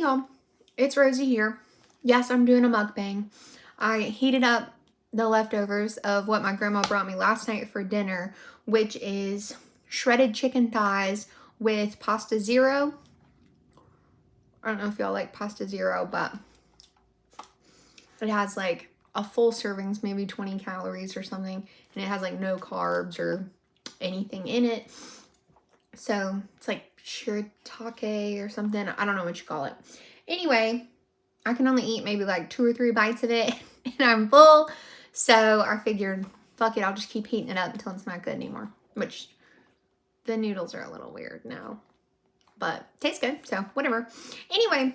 y'all, it's Rosie here. Yes, I'm doing a mukbang. I heated up the leftovers of what my grandma brought me last night for dinner, which is shredded chicken thighs with pasta zero. I don't know if y'all like pasta zero, but it has like a full servings, maybe 20 calories or something, and it has like no carbs or anything in it. So it's like shiratake or something. I don't know what you call it. Anyway, I can only eat maybe like 2 or 3 bites of it and I'm full. So I figured, fuck it, I'll just keep heating it up until it's not good anymore. Which, the noodles are a little weird now. But tastes good, so whatever. Anyway,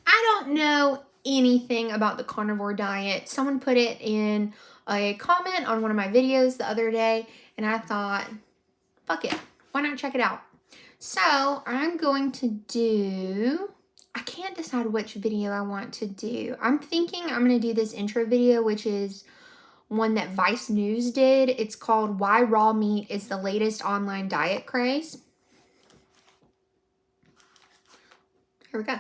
I don't know anything about the carnivore diet. Someone put it in a comment on one of my videos the other day, and I thought, fuck it, why not check it out? So I'm going to do, I can't decide which video I want to do. I'm thinking I'm going to do this intro video, which is one that Vice News did. It's called Why Raw Meat is the Latest Online Diet Craze. Here we go.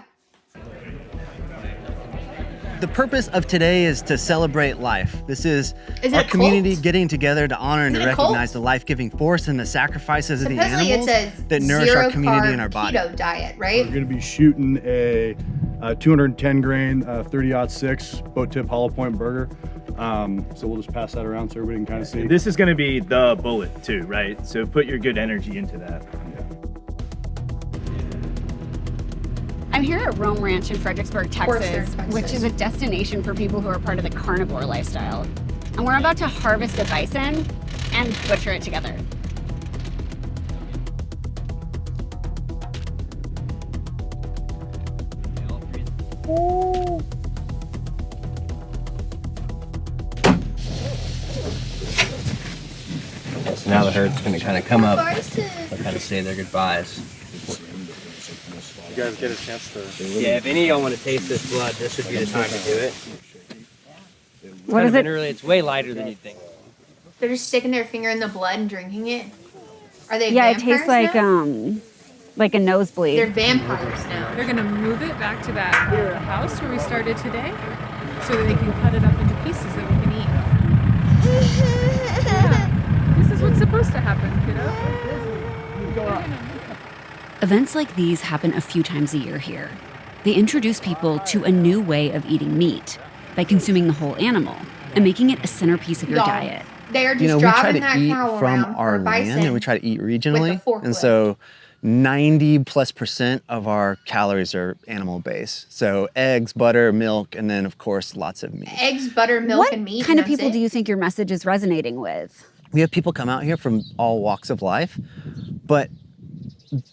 The purpose of today is to celebrate life. This is our community getting together to honor and to recognize the life-giving force and the sacrifices of the animals that nourish our community and our body. Keto diet, right? We're going to be shooting a 210 grain 30-06 boat tip hollow point burger. So we'll just pass that around so everybody can kind of see. This is going to be the bullet too, right? So put your good energy into that. I'm here at Rome Ranch in Fredericksburg, Texas, which is a destination for people who are part of the carnivore lifestyle. And we're about to harvest a bison and butcher it together. So now the herd's going to kind of come up and kind of say their goodbyes. You guys get a chance to... Yeah, if any of y'all want to taste this blood, this would be the time to do it. What is it? It's way lighter than you'd think. They're just sticking their finger in the blood and drinking it. Are they Yeah, it vampires tastes like now? like a nosebleed. They're vampires now. They're gonna move it back to that house where we started today, so that they can cut it up into pieces that we can eat. Yeah. This is what's supposed to happen, kiddo. Events like these happen a few times a year here. They introduce people to a new way of eating meat by consuming the whole animal and making it a centerpiece of your diet. They are just we try driving to that eat cow from around our or bison land, and we try to eat regionally. forklift. And so 90+% of our calories are animal based. So eggs, butter, milk, and then of course lots of meat. Eggs, butter, milk, and meat. What kind of people do you think your message is resonating with? We have people come out here from all walks of life, but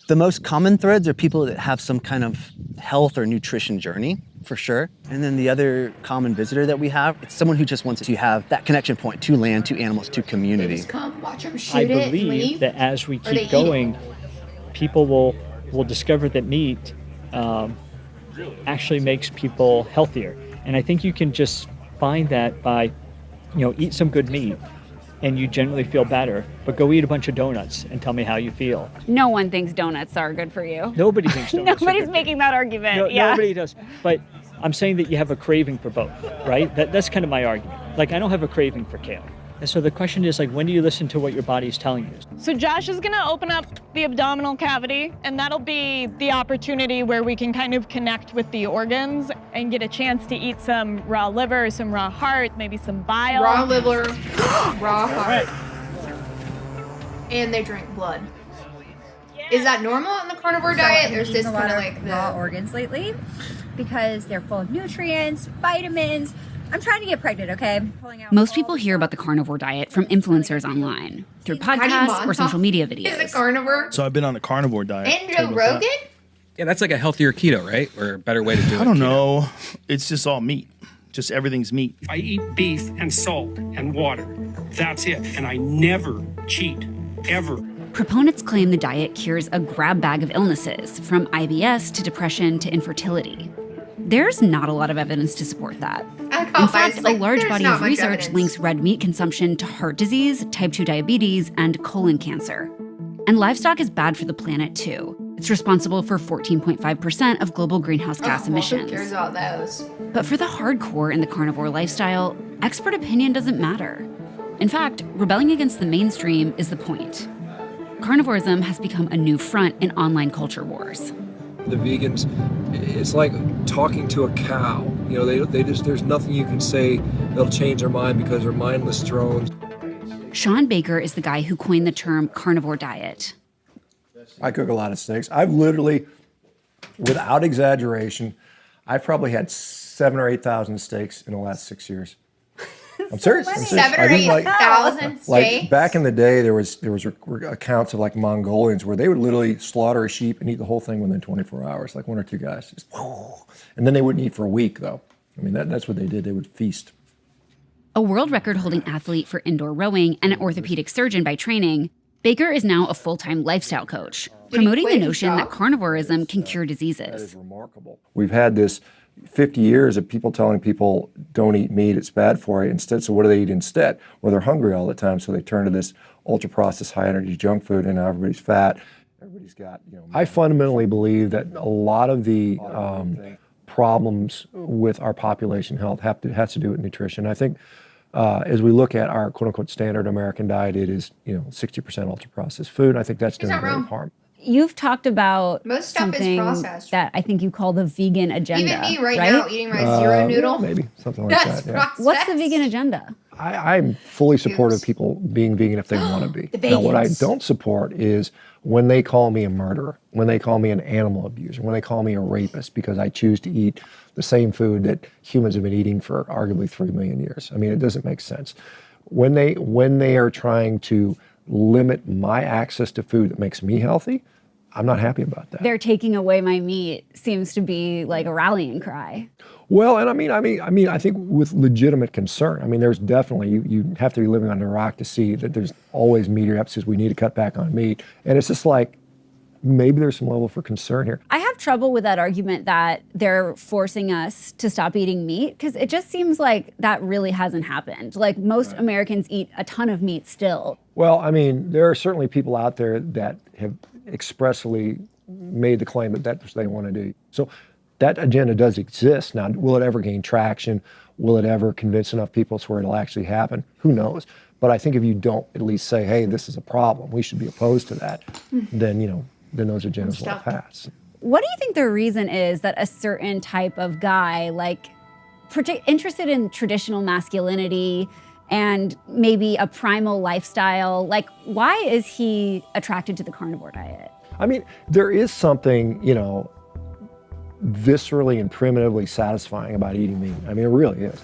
the most common threads are people that have some kind of health or nutrition journey, for sure. And then the other common visitor that we have, it's someone who just wants to have that connection point to land, to animals, to community. They just come, watch them shoot I it, and believe leave, that as we or they keep eat going, people will discover that meat actually makes people healthier. And I think you can just find that by, eat some good meat and you generally feel better, but go eat a bunch of donuts and tell me how you feel. No one thinks donuts are good for you. Nobody thinks donuts are Nobody's good. making that argument. No, yeah. Nobody does. But I'm saying that you have a craving for both, right? That's kind of my argument. Like, I don't have a craving for kale. And so the question is, like, when do you listen to what your body's telling you? So Josh is gonna open up the abdominal cavity, and that'll be the opportunity where we can kind of connect with the organs and get a chance to eat some raw liver, some raw heart, maybe some bile. raw liver, raw heart, and they drink blood. Is that normal on the carnivore diet? There's this kind of like raw organs lately because they're full of nutrients, vitamins. I'm trying to get pregnant, okay? Most people hear about the carnivore diet from influencers online, through podcasts or social media Is it videos. carnivore? So I've been on the carnivore diet. And Joe Rogan? Yeah, that's like a healthier keto, right? Or a better way to do it. I don't know. It's just all meat. Just everything's meat. I eat beef and salt and water. That's it. And I never cheat, ever. Proponents claim the diet cures a grab bag of illnesses, from IBS to depression to infertility. There's not a lot of evidence to support that. In fact, a large body of research links red meat consumption to heart disease, type 2 diabetes, and colon cancer. And livestock is bad for the planet too. It's responsible for 14.5% of global greenhouse gas emissions. Who cares about those? But for the hardcore in the carnivore lifestyle, expert opinion doesn't matter. In fact, rebelling against the mainstream is the point. Carnivorism has become a new front in online culture wars. The vegans, it's like talking to a cow. You know, they just, there's nothing you can say that'll change their mind because they're mindless drones. Sean Baker is the guy who coined the term carnivore diet. I cook a lot of steaks. I've literally, without exaggeration, I've probably had 7,000 or 8,000 steaks in the last 6 years. I'm serious. 7,000 or 8,000 steaks? Like back in the day, there was accounts of like Mongolians where they would literally slaughter a sheep and eat the whole thing within 24 hours, like 1 or 2 guys. Just, and then they wouldn't eat for a week, though. I mean, that's what they did. They would feast. A world record-holding athlete for indoor rowing and an orthopedic surgeon by training, Baker is now a full-time lifestyle coach, promoting the notion that carnivorism can cure diseases. That is remarkable. We've had this 50 years of people telling people, don't eat meat, it's bad for you. Instead, so what do they eat instead? Well, they're hungry all the time, so they turn to this ultra-processed, high-energy junk food, and now everybody's fat. Everybody's got, I fundamentally believe that a lot of the problems with our population health has to do with nutrition. I think as we look at our quote-unquote standard American diet, it is 60% ultra-processed food. I think that's doing a lot of harm. You've talked about Most stuff is something processed. that I think you call the vegan agenda. Even me right now eating my zero noodle. Maybe something like That's that. Yeah. What's the vegan agenda? I'm fully supportive of people being vegan if they want to be. Now, what I don't support is when they call me a murderer, when they call me an animal abuser, when they call me a rapist because I choose to eat the same food that humans have been eating for arguably 3 million years. I mean, it doesn't make sense. When they are trying to limit my access to food that makes me healthy, I'm not happy about that. They're taking away my meat seems to be like a rallying cry. Well, and I think with legitimate concern. I mean, there's definitely, you have to be living under a rock to see that there's always meteor episodes. We need to cut back on meat. And it's just like, maybe there's some level for concern here. I have trouble with that argument that they're forcing us to stop eating meat because it just seems like that really hasn't happened. Like most Americans eat a ton of meat still. Well, I mean, there are certainly people out there that have expressly made the claim that that's what they want to do. So that agenda does exist. Now, will it ever gain traction? Will it ever convince enough people to where it'll actually happen? Who knows? But I think if you don't at least say, hey, this is a problem, we should be opposed to that, then those agendas will pass. What do you think the reason is that a certain type of guy, like interested in traditional masculinity and maybe a primal lifestyle, like why is he attracted to the carnivore diet? I mean, there is something, viscerally and primitively satisfying about eating meat. I mean, it really is.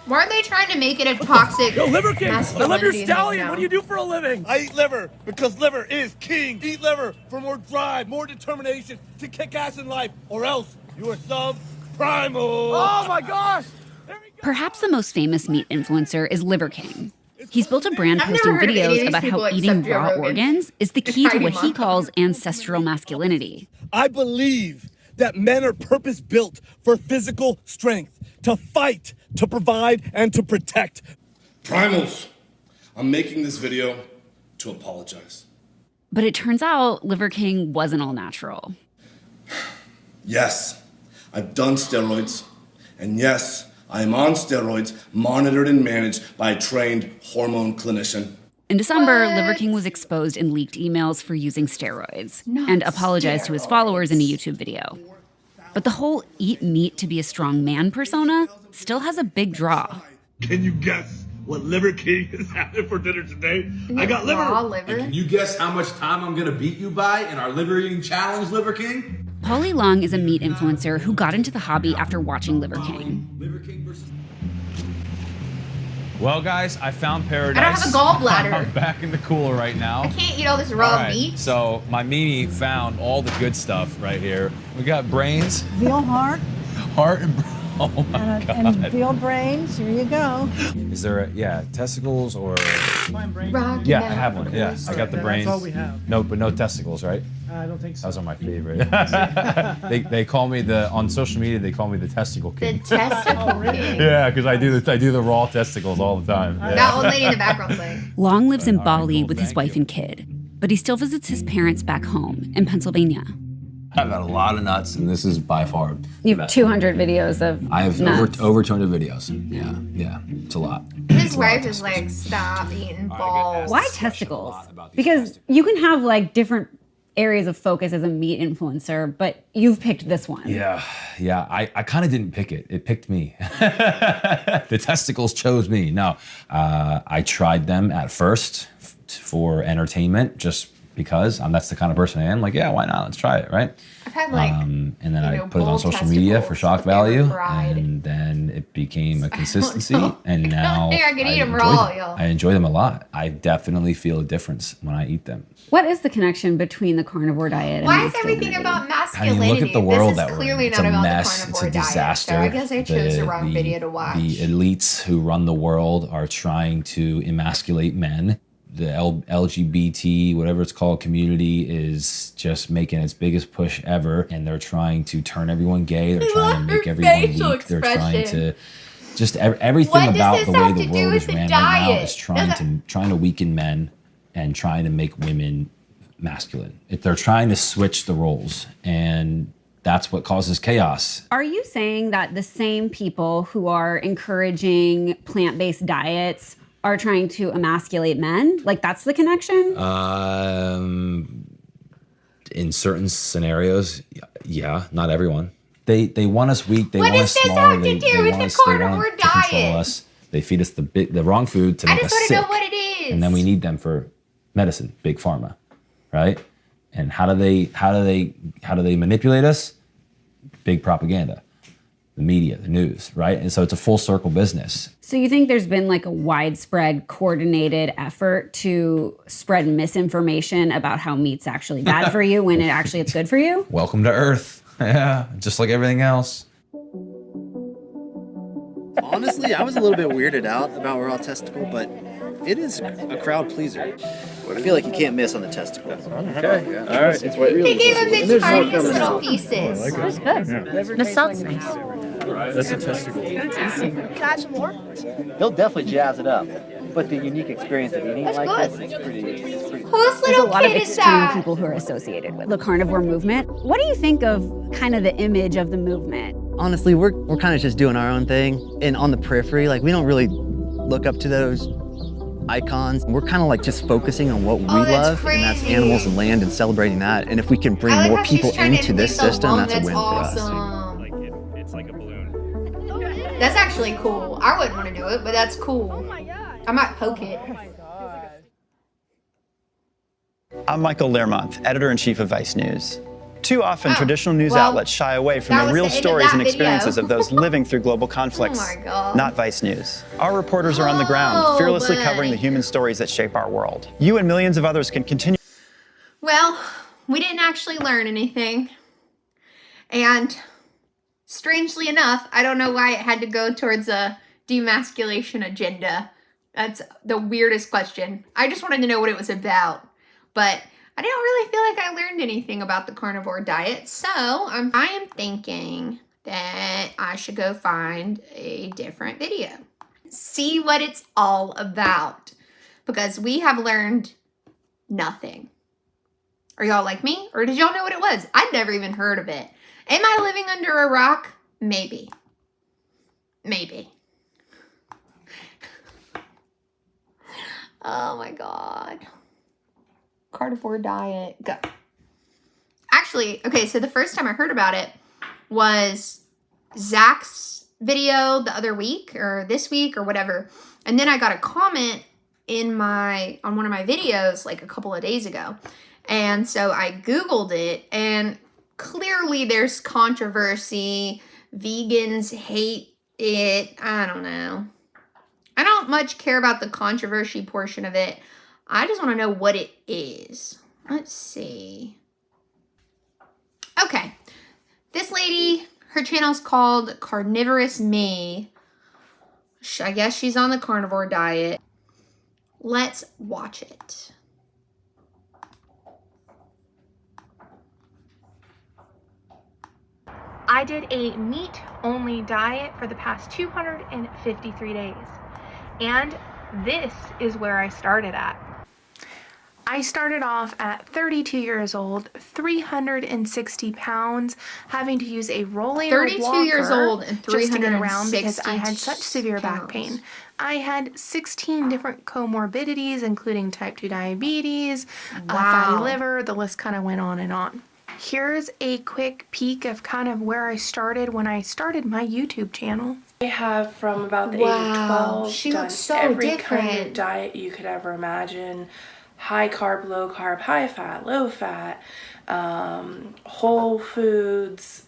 Why are they trying to make it a toxic Yo, Liver King, I love your masculinity stallion. thing What do you do for a living? I eat liver because liver is king. Eat liver for more drive, more determination to kick ass in life, or else you are sub-primal. Oh my gosh! Perhaps the most famous meat influencer is Liver King. He's built a brand I've posting never heard of any of videos these about people how eating except Joe raw Rogan. organs is the key to what he calls ancestral masculinity. I believe that men are purpose-built for physical strength, to fight, to provide, and to protect. Primals, I'm making this video to apologize. But it turns out Liver King wasn't all natural. Yes, I've done steroids, and yes, I am on steroids, monitored and managed by a trained hormone clinician. In December, Liver King was exposed in leaked emails for using steroids and apologized to his followers in a YouTube video. But the whole eat meat to be a strong man persona still has a big draw. Can you guess what Liver King is having for dinner today? I got Raw liver. liver. Can you guess how much time I'm gonna beat you by in our liver eating challenge, Liver King? Paulie Long is a meat influencer who got into the hobby after watching Liver King. Well, guys, I found paradise. I don't have a gallbladder. I'm back in the cooler right now. I can't eat all this raw meat. So my Mimi found all the good stuff right here. We got brains, Veal heart heart, and oh my God. and veal brains. Here you go. Is there testicles or? Rocky Yeah, I have one. Yeah, I got the brains. That's all we have. No, but no testicles, right? I don't think so. Those are my favorite. they call me on social media. They call me the testicle The king. testicle king. Yeah, because I do the raw testicles all the time. Yeah. That old lady in the background's like. Long lives in Bali with his wife and kid, but he still visits his parents back home in Pennsylvania. I've had a lot of nuts, and this is by far. You have 200 videos of I have nuts. over 200 videos. Yeah, it's a lot. His wife is like, stop eating balls. Why testicles? Because you can have like different areas of focus as a meat influencer, but you've picked this one. Yeah. I kind of didn't pick it. It picked me. The testicles chose me. No, I tried them at first for entertainment, just because that's the kind of person I am. Like, yeah, why not? Let's try it, right? I've had like, and then I put it on social media for shock value, and then it became a consistency. And now I can eat them raw, y'all. I enjoy them a lot. I definitely feel a difference when I eat them. What is the connection between the carnivore diet and why is everything about I masculinity? mean, look at the world this is that we're clearly in. It's not a about mess. the It's carnivore a diet. disaster. So I guess I chose the wrong video to watch. The elites who run the world are trying to emasculate men. The LGBT, whatever it's called, community is just making its biggest push ever, and they're trying to turn everyone gay. They're trying to make everyone weak. They're trying to just everything about the way the world is ran right now is trying to weaken men and trying to make women masculine. They're trying to switch the roles, and that's what causes chaos. Are you saying that the same people who are encouraging plant-based diets are trying to emasculate men? Like, that's the connection? In certain scenarios, yeah, not everyone. They want us weak. They want us smaller. They want to control us. They feed us the wrong food to make us sick. I just want to know what it is. And then we need them for medicine, big pharma, right? And how do they manipulate us? Big propaganda, the media, the news, right? And so it's a full circle business. So you think there's been like a widespread coordinated effort to spread misinformation about how meat's actually bad for you when it's good for you? Welcome to Earth. Yeah, just like everything else. Honestly, I was a little bit weirded out about raw testicle, but it is a crowd pleaser. I feel like you can't miss on the testicle. Okay, yeah. All right. They gave him the tiniest little pieces. I like it. Good. The salt's nice. That's a testicle. Can I have some more? He'll definitely jazz it up, but the unique experience of eating That's like good. this is pretty. Whose There's a little lot of kid is extreme that? people who are associated with the carnivore movement. What do you think of kind of the image of the movement? Honestly, we're kind of just doing our own thing, and on the periphery, like we don't really look up to those icons. We're kind of like just focusing on what we love, and that's animals and land, and celebrating that. And if we can bring more people into this system, that's a win for us. It's like a balloon. That's actually cool. I wouldn't want to do it, but that's cool. I might poke it. I'm Michael Learmonth, editor-in-chief of Vice News. Too often, traditional news outlets shy away from the real stories and experiences of those living through global conflicts. Oh my God. Not Vice News. Our reporters are on the ground, fearlessly covering the human stories that shape our world. You and millions of others can continue. Well, we didn't actually learn anything. And strangely enough, I don't know why it had to go towards a demasculation agenda. That's the weirdest question. I just wanted to know what it was about. But I didn't really feel like I learned anything about the carnivore diet. So I am thinking that I should go find a different video. See what it's all about. Because we have learned nothing. Are y'all like me? Or did y'all know what it was? I'd never even heard of it. Am I living under a rock? Maybe. Maybe. Oh my God. Carnivore diet. Go. Actually, okay, so the first time I heard about it was Zach's video the other week or this week or whatever. And then I got a comment on one of my videos like a couple of days ago. And so I Googled it, and clearly there's controversy. Vegans hate it. I don't know. I don't much care about the controversy portion of it. I just want to know what it is. Let's see. Okay. This lady, her channel's called Carnivorous Me. I guess she's on the carnivore diet. Let's watch it. I did a meat-only diet for the past 253 days. And this is where I started at. I started off at 32 years old, 360 pounds, having to use a rollator 32 walker years old and just to get around because I had 360 such severe back pain. I had 16 different comorbidities, including type 2 diabetes, fatty liver, the list kind of went on and on. Here's a quick peek of kind of where I started when I started my YouTube channel. I have from about the age of 12 She done looks so every different. kind of diet you could ever imagine. High carb, low carb, high fat, low fat, whole foods,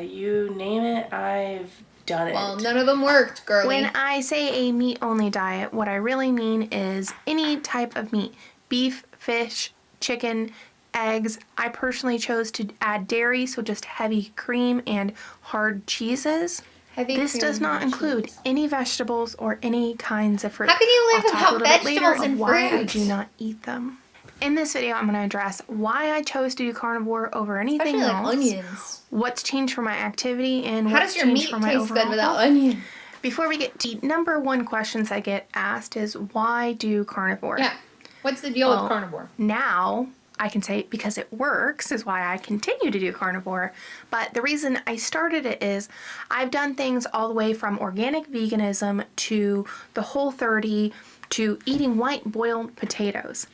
you name it, I've done it. Well, none of them worked, girlie. When I say a meat-only diet, what I really mean is any type of meat. Beef, fish, chicken, eggs. I personally chose to add dairy, so just heavy cream and hard cheeses. This does not include any vegetables or any kinds of fruit. How can you live I'll talk a without little bit later vegetables of and why I fruit? do not eat them. In this video, I'm going to address why I chose to do carnivore over anything Especially like else, onions. what's changed for my activity, and How what's does your changed meat for my taste overall good without health. onion? Before we get to number one questions I get asked is, why do carnivore? Yeah. What's the deal with carnivore? Now I can say because it works is why I continue to do carnivore. But the reason I started it is I've done things all the way from organic veganism to the Whole30 to eating white boiled potatoes.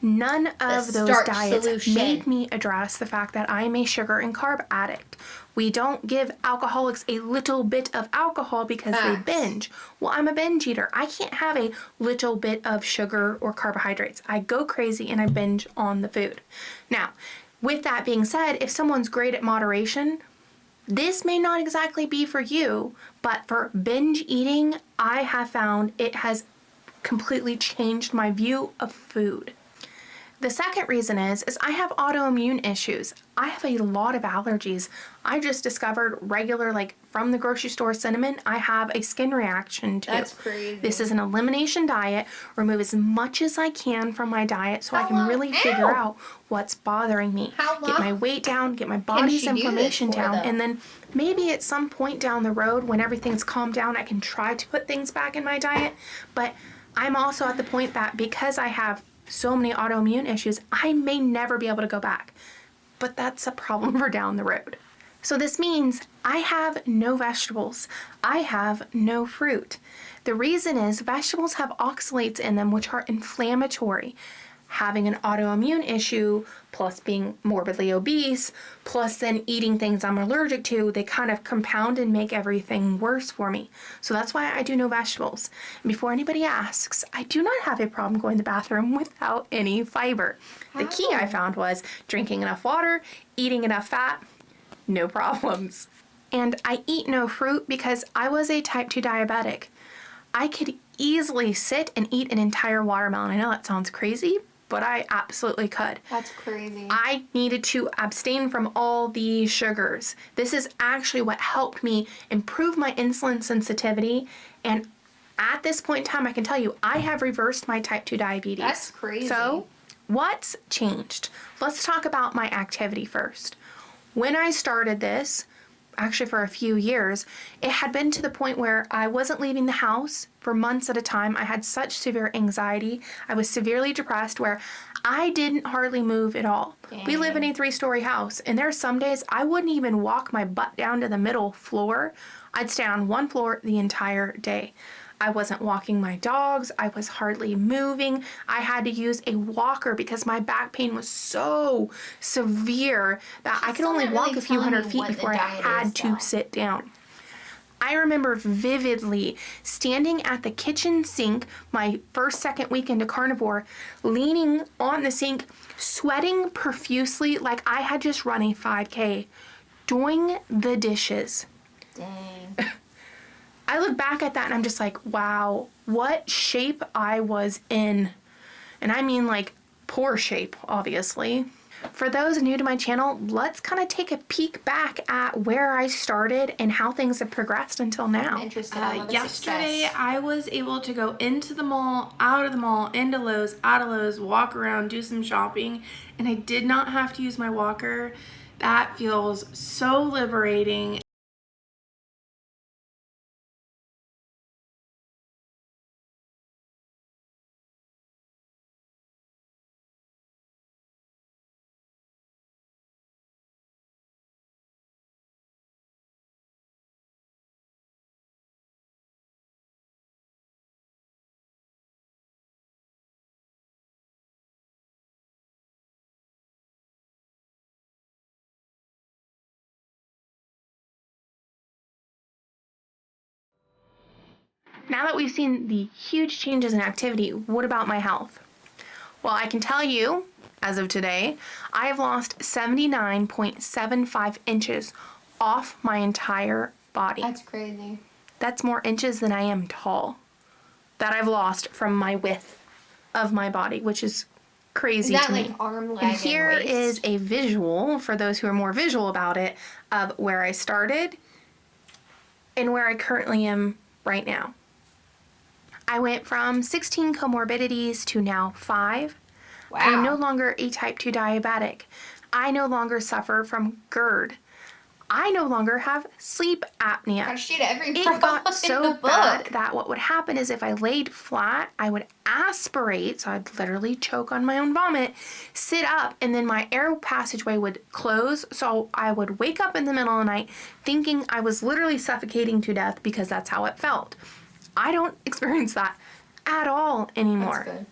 None of those starch diets solution. made me address the fact that I'm a sugar and carb addict. We don't give alcoholics a little bit of alcohol because they binge. Well, I'm a binge eater. I can't have a little bit of sugar or carbohydrates. I go crazy and I binge on the food. Now, with that being said, if someone's great at moderation, this may not exactly be for you, but for binge eating, I have found it has completely changed my view of food. The second reason is I have autoimmune issues. I have a lot of allergies. I just discovered regular, like from the grocery store cinnamon, I have a skin reaction to. That's crazy. This is an elimination diet. Remove as much as I can from my diet so I can really figure out what's bothering me. Get my weight down, get my body's inflammation down, and then maybe at some point down the road when everything's calmed down, I can try to put things back in my diet. But I'm also at the point that because I have so many autoimmune issues, I may never be able to go back. But that's a problem for down the road. So this means I have no vegetables. I have no fruit. The reason is vegetables have oxalates in them, which are inflammatory. Having an autoimmune issue, plus being morbidly obese, plus then eating things I'm allergic to, they kind of compound and make everything worse for me. So that's why I do no vegetables. And before anybody asks, I do not have a problem going to the bathroom without any fiber. The key I found was drinking enough water, eating enough fat, no problems. And I eat no fruit because I was a type 2 diabetic. I could easily sit and eat an entire watermelon. I know that sounds crazy, but I absolutely could. That's crazy. I needed to abstain from all the sugars. This is actually what helped me improve my insulin sensitivity. And at this point in time, I can tell you, I have reversed my type 2 diabetes. That's crazy. So, what's changed? Let's talk about my activity first. When I started this, actually for a few years, it had been to the point where I wasn't leaving the house for months at a time. I had such severe anxiety. I was severely depressed where I didn't hardly move at all. Dang. We live in a 3-story house, and there are some days I wouldn't even walk my butt down to the middle floor. I'd stay on one floor the entire day. I wasn't walking my dogs. I was hardly moving. I had to use a walker because my back pain was so severe that I could only walk a few hundred feet before I had to sit down. I remember vividly standing at the kitchen sink my second week into carnivore, leaning on the sink, sweating profusely like I had just run a 5K, doing the dishes. Dang. I look back at that and I'm just like, wow, what shape I was in. And I mean like poor shape, obviously. For those new to my channel, let's kind of take a peek back at where I started and how things have progressed until now. Yesterday, I was able to go into the mall, out of the mall, into Lowe's, out of Lowe's, walk around, do some shopping, and I did not have to use my walker. That feels so liberating. Now that we've seen the huge changes in activity, what about my health? Well, I can tell you, as of today, I have lost 79.75 inches off my entire body. That's crazy. That's more inches than I am tall that I've lost from my width of my body, which is crazy to me. Arm, leg, and here and waist? is a visual, for those who are more visual about it, of where I started and where I currently am right now. I went from 16 comorbidities to now 5. Wow. I am no longer a type 2 diabetic. I no longer suffer from GERD. I no longer have sleep apnea. It got so bad that what would happen is if I laid flat, I would aspirate, so I'd literally choke on my own vomit, sit up, and then my air passageway would close, so I would wake up in the middle of the night thinking I was literally suffocating to death because that's how it felt. I don't experience that at all anymore. That's good.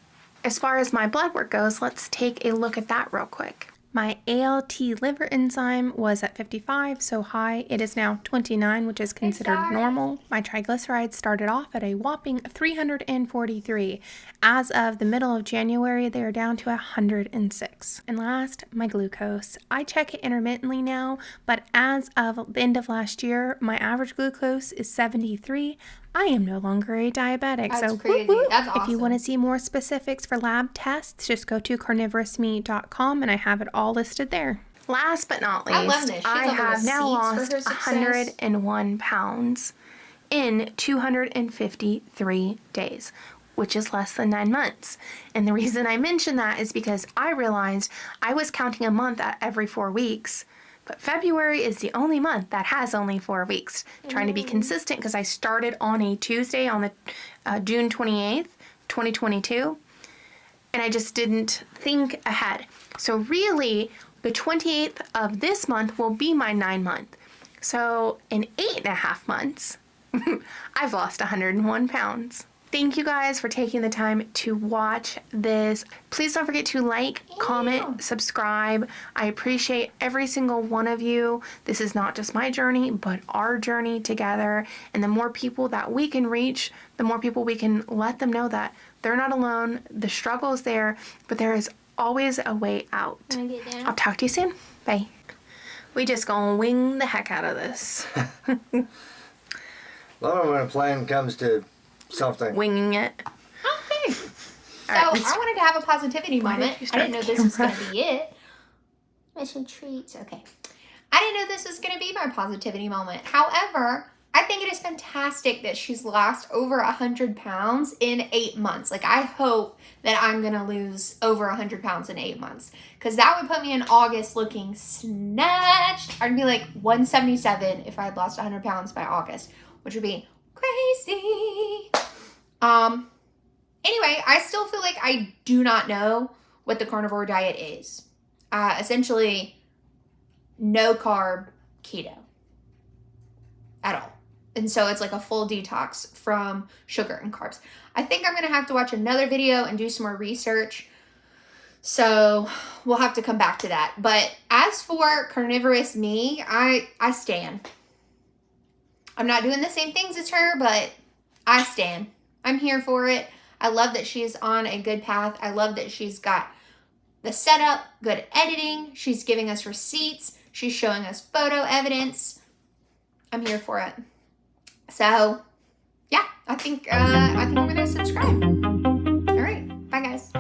As far as my blood work goes, let's take a look at that real quick. My ALT liver enzyme was at 55, so high. It is now 29, which is considered normal. My triglycerides started off at a whopping 343. As of the middle of January, they are down to 106. And last, my glucose. I check it intermittently now, but as of the end of last year, my average glucose is 73. I am no longer a diabetic. That's so crazy. whoop, whoop. That's awesome. If you want to see more specifics for lab tests, just go to carnivorousmeat.com and I have it all listed there. Last but not least, I love this. She's I on the have now receipts lost for her success. 101 pounds in 253 days, which is less than 9 months. And the reason I mention that is because I realized I was counting a month at every 4 weeks. But February is the only month that has only 4 weeks. Trying to be consistent because I started on a Tuesday on the June 28th, 2022. And I just didn't think ahead. So really, the 28th of this month will be my 9 month. So in 8.5 months, I've lost 101 pounds. Thank you guys for taking the time to watch this. Please don't forget to like, comment, subscribe. I appreciate every single one of you. This is not just my journey, but our journey together. And the more people that we can reach, the more people we can let them know that they're not alone. The struggle is there, but there is always a way out. I'll talk to you soon. Bye. We just gonna wing the heck out of this. Love it when a plan comes to something. Winging it. Okay. So I wanted to have a positivity moment. I didn't know this was going to be it. Mission treats. Okay. I didn't know this was going to be my positivity moment. However, I think it is fantastic that she's lost over 100 pounds in 8 months. Like, I hope that I'm going to lose over 100 pounds in 8 months. Because that would put me in August looking snatched. I'd be like 177 if I had lost 100 pounds by August, which would be crazy. Anyway, I still feel like I do not know what the carnivore diet is. Essentially, no carb keto at all. And so it's like a full detox from sugar and carbs. I think I'm going to have to watch another video and do some more research. So we'll have to come back to that. But as for carnivorous me, I stand. I'm not doing the same things as her, but I stand. I'm here for it. I love that she's on a good path. I love that she's got the setup, good editing. She's giving us receipts. She's showing us photo evidence. I'm here for it. So, yeah, I think I'm going to subscribe. All right. Bye, guys.